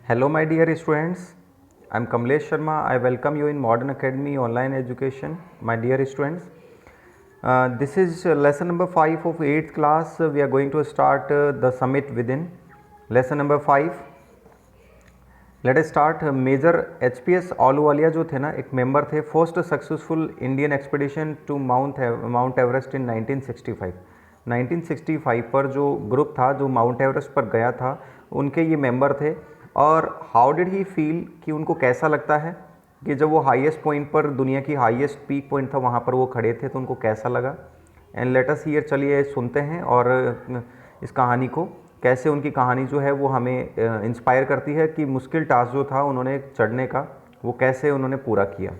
Hello, my dear students. I am Kamlesh Sharma. I welcome you in Modern Academy Online Education, my dear students. This is lesson number 5 of 8th class. We are going to start the summit within. Lesson number 5. Let us start. Major HPS Ahluwalia जो थे ना, एक member थे, first successful Indian expedition to Mount Everest in 1965। 1965 पर जो group था जो mount Everest पर गया था, उनके ये मेंबर थे। और हाउ डिड ही फील, कि उनको कैसा लगता है कि जब वो हाईएस्ट पॉइंट पर, दुनिया की हाईएस्ट पीक पॉइंट था, वहाँ पर वो खड़े थे, तो उनको कैसा लगा। एंड लेट अस हियर, चलिए सुनते हैं और इस कहानी को, कैसे उनकी कहानी जो है वो हमें इंस्पायर करती है कि मुश्किल टास्क जो था उन्होंने चढ़ने का, वो कैसे उन्होंने पूरा किया।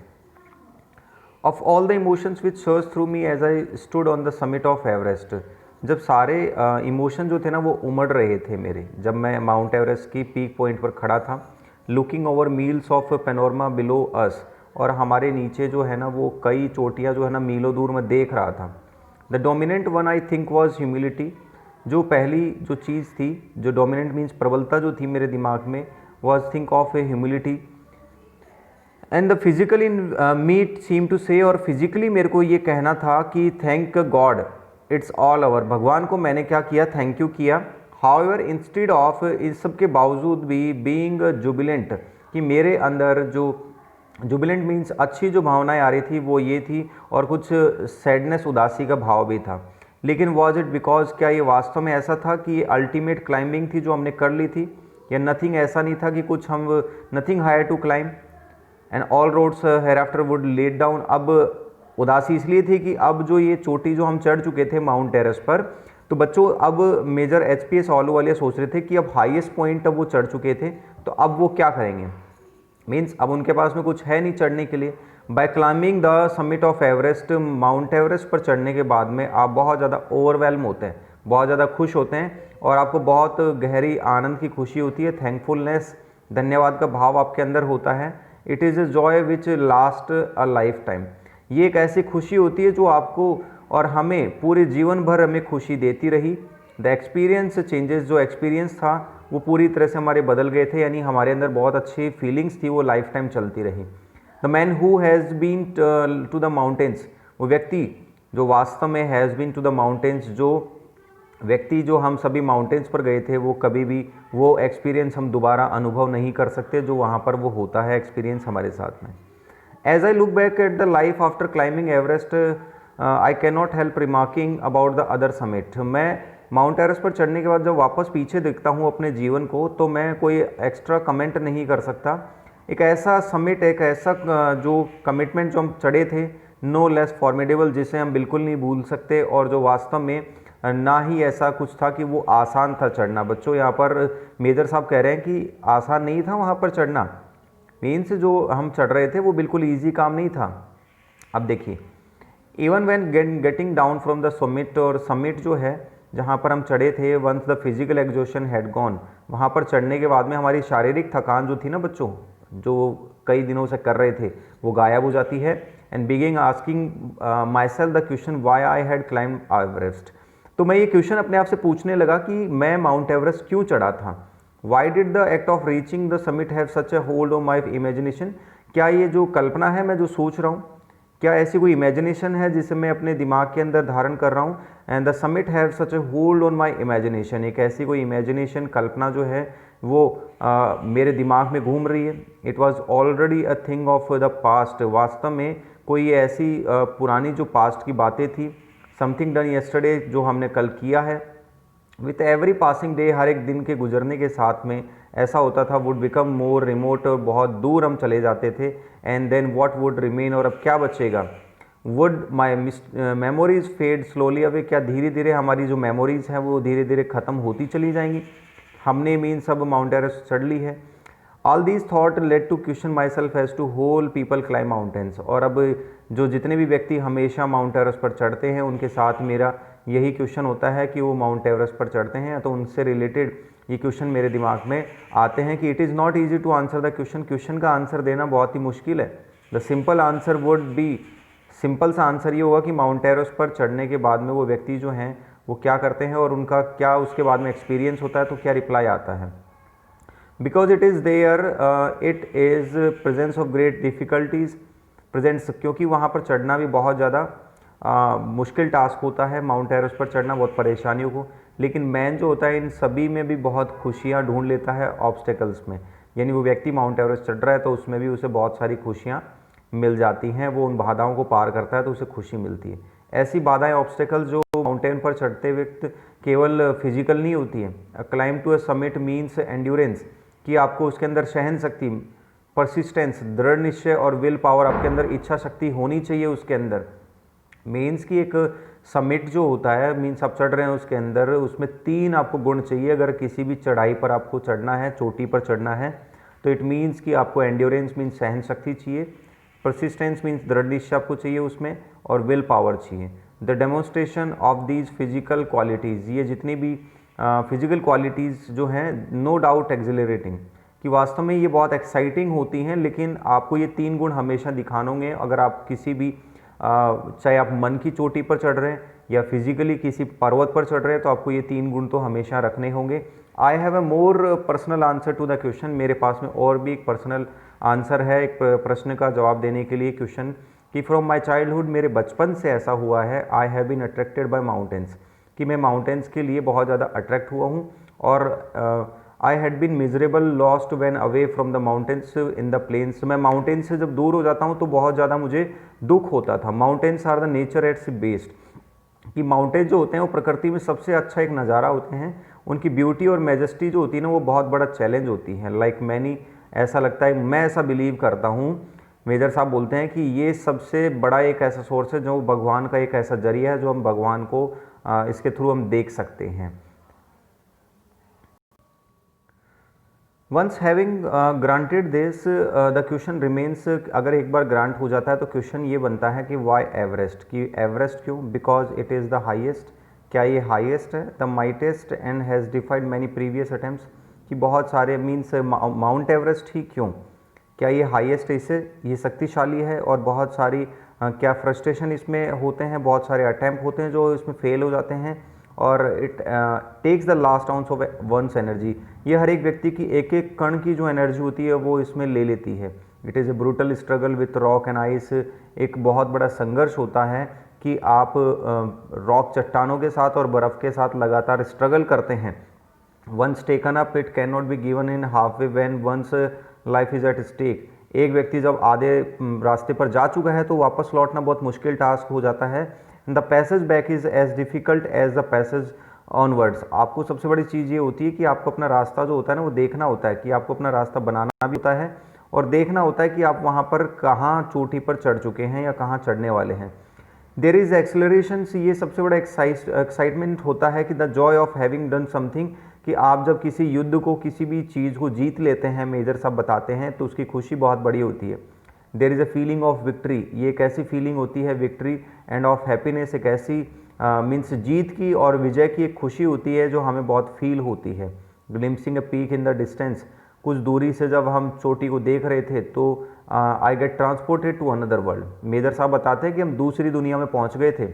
Of all the emotions which search through me as I stood on the summit of Everest, जब सारे इमोशन जो थे ना वो उमड़ रहे थे मेरे, जब मैं माउंट एवरेस्ट की पीक पॉइंट पर खड़ा था, looking over miles of panorama below us, और हमारे नीचे जो है ना वो कई चोटियाँ जो है ना मीलों दूर में देख रहा था। The dominant one I think was humility, जो पहली जो चीज़ थी, जो डोमिनेंट मीन्स प्रबलता जो थी मेरे दिमाग में, was think of a humility. And the physically me seem to say, और फिजिकली मेरे को ये कहना था कि thank God it's all over, भगवान को मैंने क्या किया, थैंक यू किया। हाउएवर इंस्टेड ऑफ, इस सब के बावजूद भी, बीइंग जुबिलेंट, कि मेरे अंदर जो जुबिलेंट मीन्स अच्छी जो भावनाएं आ रही थी वो ये थी, और कुछ सैडनेस, उदासी का भाव भी था। लेकिन वॉज इट बिकॉज, क्या ये वास्तव में ऐसा था कि ये अल्टीमेट क्लाइंबिंग थी जो हमने कर ली थी, या नथिंग ऐसा नहीं था कि कुछ हम, nothing higher to climb and all roads here after would let down. अब उदासी इसलिए थी कि अब जो ये चोटी जो हम चढ़ चुके थे माउंट एवरेस्ट पर, तो बच्चों अब मेजर HPS आलूवालिया सोच रहे थे कि अब हाईएस्ट पॉइंट अब वो चढ़ चुके थे, तो अब वो क्या करेंगे, मीन्स अब उनके पास में कुछ है नहीं चढ़ने के लिए। By climbing the summit of Everest, Mount Everest पर चढ़ने के बाद में आप बहुत ज़्यादा ओवरवेलम होते हैं, बहुत ज़्यादा खुश होते हैं, और आपको बहुत गहरी आनंद की खुशी होती है, थैंकफुलनेस, धन्यवाद का भाव आपके अंदर होता है। It is a joy which last a life time, ये एक ऐसी खुशी होती है जो आपको और हमें पूरे जीवन भर हमें खुशी देती रही। द एक्सपीरियंस चेंजेस, जो एक्सपीरियंस था वो पूरी तरह से हमारे बदल गए थे, यानी हमारे अंदर बहुत अच्छी फीलिंग्स थी, वो लाइफ टाइम चलती रही। The man who has been to the mountains, वो व्यक्ति जो वास्तव में has been to the mountains, जो व्यक्ति जो हम सभी माउंटेन्स पर गए थे, वो कभी भी वो एक्सपीरियंस हम दोबारा अनुभव नहीं कर सकते जो वहाँ पर वो होता है एक्सपीरियंस हमारे साथ में। As I look back at the life after climbing Everest, I can not help remarking about the other summit. मैं माउंट एवरेस्ट पर चढ़ने के बाद जब वापस पीछे देखता हूँ अपने जीवन को, तो मैं कोई एक्स्ट्रा कमेंट नहीं कर सकता। एक ऐसा समिट, एक ऐसा जो कमिटमेंट जो हम चढ़े थे, नो लेस फॉर्मिडेबल, जिसे हम बिल्कुल नहीं भूल सकते, और जो वास्तव में ना ही ऐसा कुछ था कि वो आसान था चढ़ना। बच्चों यहाँ पर मेजर साहब कह रहे हैं कि आसान नहीं था वहाँ पर चढ़ना, मीन्स जो हम चढ़ रहे थे वो बिल्कुल ईजी काम नहीं था। अब देखिए, even when getting down from the summit, और समिट जो है जहाँ पर हम चढ़े थे, once the physical exhaustion had gone, वहाँ पर चढ़ने के बाद में हमारी शारीरिक थकान जो थी ना बच्चों, जो कई दिनों से कर रहे थे, वो गायब हो जाती है। And begin asking myself the question why I had climb Everest, तो मैं ये क्वेश्चन अपने आप से पूछने लगा कि मैं माउंट एवरेस्ट क्यों चढ़ा था। Why did the act of reaching the summit have such A hold on my imagination, क्या ये जो कल्पना है, मैं जो सोच रहा हूँ, क्या ऐसी कोई इमेजिनेशन है जिसे मैं अपने दिमाग के अंदर धारण कर रहा हूँ। And the summit have such A hold on my imagination, एक ऐसी कोई इमेजिनेशन, कल्पना जो है वो मेरे दिमाग में घूम रही है। It was already a thing of the past, वास्तव में कोई ऐसी पुरानी जो पास्ट की बातें थी, समथिंग डन येस्टरडे, जो हमने कल किया है। विथ एवरी पासिंग डे, हर एक दिन के गुजरने के साथ में ऐसा होता था, वुड बिकम मोर रिमोट, बहुत दूर हम चले जाते थे। And then what would remain, और अब क्या बचेगा। Would my memories fade slowly away, क्या धीरे धीरे हमारी जो मेमोरीज हैं वो धीरे धीरे ख़त्म होती चली जाएंगी। हमने मीन सब माउंट एवरेस्ट चढ़ ली है। All these thought led to question my self as to whole people climb mountains, और अब जो जितने भी व्यक्ति हमेशा माउंट एवरेस्ट पर चढ़ते हैं, उनके साथ मेरा यही क्वेश्चन होता है कि वो माउंट एवरेस्ट पर चढ़ते हैं, तो उनसे रिलेटेड ये क्वेश्चन मेरे दिमाग में आते हैं कि it is not easy to answer the question, question का आंसर देना बहुत ही मुश्किल है। The simple answer would be, simple सा आंसर ये होगा कि माउंट एवरेस्ट पर चढ़ने के बाद में वो व्यक्ति जो हैं वो क्या करते हैं और उनका क्या उसके बाद में एक्सपीरियंस होता है, तो क्या रिप्लाई आता है। Because it is there it is presence of great difficulties presents, क्योंकि वहाँ पर चढ़ना भी बहुत ज़्यादा मुश्किल टास्क होता है, माउंट एवरेस्ट पर चढ़ना बहुत परेशानियों को, लेकिन मैन जो होता है इन सभी में भी बहुत खुशियाँ ढूंढ लेता है ऑब्स्टेकल्स में। यानी वो व्यक्ति माउंट एवरेस्ट चढ़ रहा है तो उसमें भी उसे बहुत सारी खुशियाँ मिल जाती हैं, वो उन बाधाओं को पार करता है तो उसे खुशी मिलती है। ऐसी बाधाएं ऑब्स्टेकल जो माउंटेन पर चढ़ते वक्त केवल फिजिकल नहीं होती है। Climb to a summit means endurance, कि आपको उसके अंदर सहन शक्ति, परसिस्टेंस, दृढ़ निश्चय और विल पावर, आपके अंदर इच्छा शक्ति होनी चाहिए उसके अंदर। मीन्स की एक समिट जो होता है, मीन्स आप चढ़ रहे हैं उसके अंदर, उसमें 3 आपको गुण चाहिए। अगर किसी भी चढ़ाई पर आपको चढ़ना है, चोटी पर चढ़ना है, तो इट मीन्स कि आपको एंड्योरेंस मीन्स सहन शक्ति चाहिए, परसिस्टेंस मीन्स दृढ़ निश्चय आपको चाहिए उसमें, और विल पावर चाहिए। The demonstration of these physical qualities, ये जितनी भी फिजिकल क्वालिटीज़ जो हैं, नो डाउट एक्सिलरेटिंग, कि वास्तव में ये बहुत एक्साइटिंग होती हैं, लेकिन आपको ये 3 गुण हमेशा दिखाने होंगे। अगर आप किसी भी चाहे आप मन की चोटी पर चढ़ रहे हैं या फिजिकली किसी पर्वत पर चढ़ रहे हैं, तो आपको ये 3 गुण तो हमेशा रखने होंगे। I have a more personal answer to the question, मेरे पास में और भी एक पर्सनल आंसर है एक प्रश्न का जवाब देने के लिए क्वेश्चन, कि फ्रॉम माई चाइल्डहुड, मेरे बचपन से ऐसा हुआ है, I have been attracted by mountains, कि मैं माउंटेन्स के लिए बहुत ज़्यादा अट्रैक्ट हुआ हूँ। और I had been miserable lost when away from the mountains in the plains, मैं माउंटेन्स से जब दूर हो जाता हूँ तो बहुत ज़्यादा मुझे दुख होता था। Mountains are the nature at its best, कि माउंटेन जो होते हैं वो प्रकृति में सबसे अच्छा एक नज़ारा होते हैं। उनकी ब्यूटी और मेजेस्टी जो होती है ना, वो बहुत बड़ा चैलेंज होती है। लाइक मैनी, ऐसा लगता है, मैं ऐसा बिलीव करता हूँ, मेजर साहब बोलते हैं कि ये सबसे बड़ा एक ऐसा सोर्स है जो भगवान का एक ऐसा जरिया है, जो हम भगवान को इसके थ्रू हम देख सकते हैं। Once having granted this the question remains, अगर एक बार ग्रांट हो जाता है तो क्वेश्चन ये बनता है कि वाई एवरेस्ट, कि एवरेस्ट क्यों? Because it is the highest, क्या ये हाईएस्ट है? The mightiest and has डिफाइड many previous attempts, कि बहुत सारे मीन्स माउंट एवरेस्ट ही क्यों? क्या ये हाईएस्ट इससे ये शक्तिशाली है? और बहुत सारी क्या फ्रस्ट्रेशन इसमें होते हैं, बहुत सारे अटैम्प्ट होते हैं जो इसमें फेल हो जाते हैं, और it takes the last ounce of one's energy, ये हर एक व्यक्ति की एक एक कण की जो एनर्जी होती है वो इसमें ले लेती है। It is A brutal struggle with rock and ice, एक बहुत बड़ा संघर्ष होता है कि आप रॉक चट्टानों के साथ और बर्फ़ के साथ लगातार स्ट्रगल करते हैं। Once taken up it can not be given in half way when one's life is at stake, एक व्यक्ति जब आधे रास्ते पर जा चुका है तो वापस लौटना बहुत मुश्किल टास्क हो जाता है। The passage back is as difficult as the passage onwards, आपको सबसे बड़ी चीज़ ये होती है कि आपको अपना रास्ता जो होता है ना वो देखना होता है, कि आपको अपना रास्ता बनाना भी होता है और देखना होता है कि आप वहाँ पर कहाँ चोटी पर चढ़ चुके हैं या कहाँ चढ़ने वाले हैं। देर इज़ एक्सेलरेशन, ये सबसे बड़ा एक्साइटमेंट होता है कि the Joy of having done something, कि आप जब किसी युद्ध को, किसी भी चीज़ को जीत लेते हैं, मेजर साहब बताते हैं, तो उसकी खुशी बहुत बड़ी होती है। There is a feeling of victory, ये एक ऐसी फीलिंग होती है विक्ट्री एंड ऑफ हैप्पीनेस, एक ऐसी मीन्स जीत की और विजय की एक खुशी होती है जो हमें बहुत फील होती है। Glimpsing a peak in the distance, कुछ दूरी से जब हम चोटी को देख रहे थे तो I get transported to another world, major साहब बताते हैं कि हम दूसरी दुनिया में पहुंच गए थे।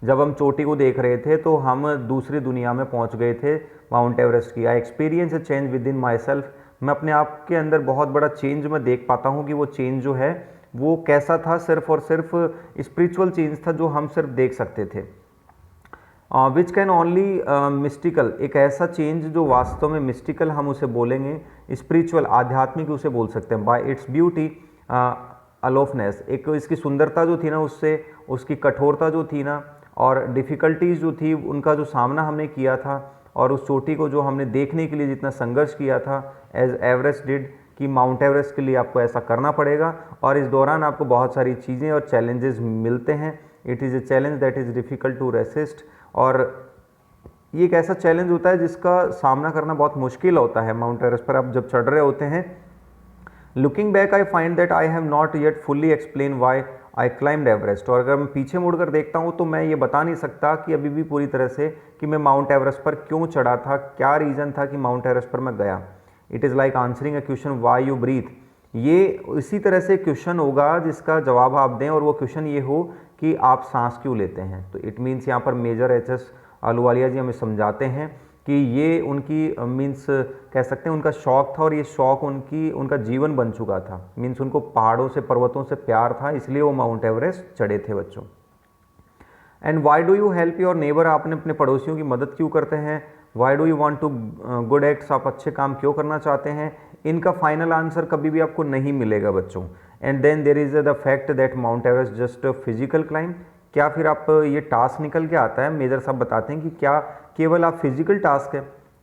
जब हम चोटी को देख रहे थे तो हम दूसरी दुनिया में पहुंच गए थे माउंट एवरेस्ट की। I experience a change with in my self, मैं अपने आप के अंदर बहुत बड़ा चेंज मैं देख पाता हूँ कि वो चेंज जो है वो कैसा था, सिर्फ और सिर्फ स्पिरिचुअल चेंज था जो हम सिर्फ देख सकते थे। विच कैन ओनली मिस्टिकल, एक ऐसा चेंज जो वास्तव में मिस्टिकल हम उसे बोलेंगे, स्पिरिचुअल आध्यात्मिक उसे बोल सकते हैं। बाय इट्स ब्यूटी अलोफनेस, एक इसकी सुंदरता जो थी ना, उससे उसकी कठोरता जो थी ना, और डिफ़िकल्टीज़ जो थी उनका जो सामना हमने किया था, और उस चोटी को जो हमने देखने के लिए जितना संघर्ष किया था एज एवरेस्ट डिड, कि माउंट एवरेस्ट के लिए आपको ऐसा करना पड़ेगा, और इस दौरान आपको बहुत सारी चीज़ें और चैलेंजेस मिलते हैं। It is a challenge that is difficult to resist, और ये एक ऐसा चैलेंज होता है जिसका सामना करना बहुत मुश्किल होता है माउंट एवरेस्ट पर आप जब चढ़ रहे होते हैं। Looking back I find that I have not yet fully explain why I climbed Everest, और अगर मैं पीछे मुड़कर देखता हूँ तो मैं ये बता नहीं सकता कि अभी भी पूरी तरह से कि मैं माउंट एवरेस्ट पर क्यों चढ़ा था, क्या रीज़न था कि माउंट एवरेस्ट पर मैं गया। It is like answering a question why you breathe, ये इसी तरह से क्वेश्चन होगा जिसका जवाब आप दें, और वो क्वेश्चन ये हो कि आप सांस क्यों लेते हैं। तो इट मीन्स यहाँ पर मेजर एच एस अहलूवालिया जी हमें समझाते हैं कि ये उनकी मीन्स कह सकते हैं उनका शौक था और ये शौक उनका जीवन बन चुका था। मीन्स उनको पहाड़ों से पर्वतों से प्यार था, इसलिए वो माउंट एवरेस्ट चढ़े थे बच्चों। And why do you help your neighbour, आपने अपने पड़ोसियों की मदद क्यों करते हैं? Why do you want to good acts, आप अच्छे काम क्यों करना चाहते हैं? इनका फाइनल आंसर कभी भी आपको नहीं मिलेगा बच्चों। And then there is the fact that Mount Everest just physical climb, क्या फिर आप ये टास्क निकल के आता है? मेजर साहब बताते हैं कि क्या केवल आप फिजिकल टास्क है,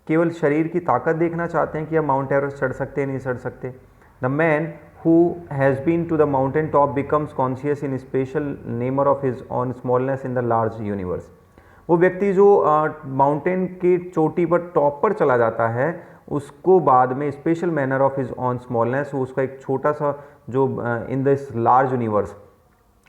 केवल शरीर की ताकत देखना चाहते हैं कि आप माउंट एवरेस्ट चढ़ सकते हैं नहीं चढ़ सकते? The man who has been to the mountain top becomes conscious in special nature of his own smallness in the large universe। वो व्यक्ति जो माउंटेन की चोटी पर टॉप पर चला जाता है, उसको बाद में special manner of his on smallness, उसका एक छोटा सा जो इन दिस लार्ज यूनिवर्स,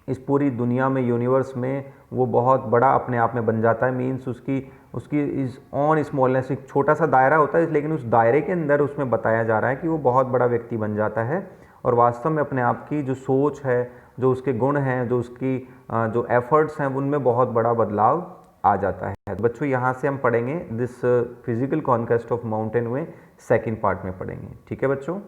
इस पूरी दुनिया में यूनिवर्स में वो बहुत बड़ा अपने आप में बन जाता है। मीन्स उसकी इज ऑन स्मॉलनेस, एक छोटा सा दायरा होता है लेकिन उस दायरे के अंदर उसमें बताया जा रहा है कि वो बहुत बड़ा व्यक्ति बन जाता है और वास्तव में अपने आप की जो सोच है, जो उसके गुण हैं, जो उसकी जो एफर्ट्स हैं, उनमें बहुत बड़ा बदलाव आ जाता है। तो बच्चों यहाँ से हम पढ़ेंगे this physical conquest of mountain में सेकेंड पार्ट में पढ़ेंगे। ठीक है बच्चों।